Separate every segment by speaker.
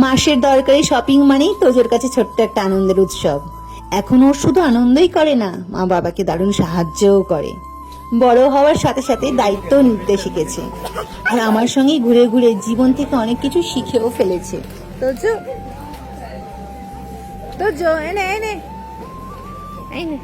Speaker 1: মাসের দরকারি শপিং মানেই তোজোর কাছে ছোট্ট একটা আনন্দের উৎসব। এখন ওর শুধু আনন্দই করে না, মা বাবাকে দারুণ সাহায্যও করে। বড় হওয়ার সাথে সাথে দায়িত্ব নিতে শিখেছে, আর আমার সঙ্গে ঘুরে ঘুরে জীবন থেকে অনেক কিছু শিখেও ফেলেছে। তোজো, তোজো, এনে এনে এনে।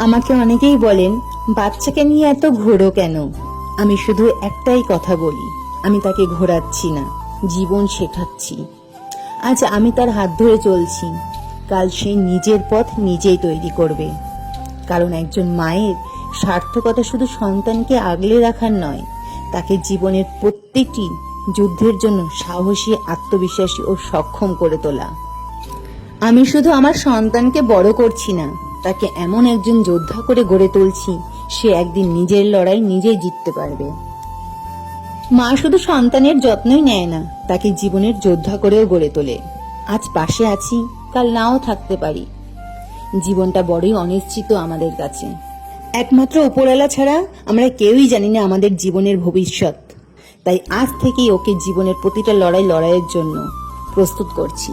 Speaker 1: আমাকে অনেকেই বলেন, বাচ্চাকে নিয়ে এত ঘোরো কেন? আমি শুধু একটাই কথা বলি, আমি তাকে ঘোরাচ্ছি না, জীবন শেখাচ্ছি। আজ আমি তার হাত ধরে চলছি, কাল সে নিজের পথ নিজেই তৈরি করবে। কারণ একজন মায়ের সার্থকতা শুধু সন্তানকে আগলে রাখার নয়, তাকে জীবনের প্রত্যেকটি যুদ্ধের জন্য সাহসী, আত্মবিশ্বাসী ও সক্ষম করে তোলা। আমি শুধু আমার সন্তানকে বড় করছি না, তাকে এমন একজন যোদ্ধা করে গড়ে তুলছি, সে একদিন নিজের লড়াই নিজেই জিততে পারবে। মা শুধু সন্তানের যত্নই নেয় না, তাকে জীবনের যোদ্ধা করেও গড়ে তোলে। আজ পাশে আছি, কাল নাও থাকতে পারি। জীবনটা বড়ই অনিশ্চিত আমাদের কাছে। একমাত্র উপরওয়ালা ছাড়া আমরা কেউই জানি না আমাদের জীবনের ভবিষ্যৎ। তাই আজ থেকেই ওকে জীবনের প্রতিটা লড়াইয়ের জন্য প্রস্তুত করছি।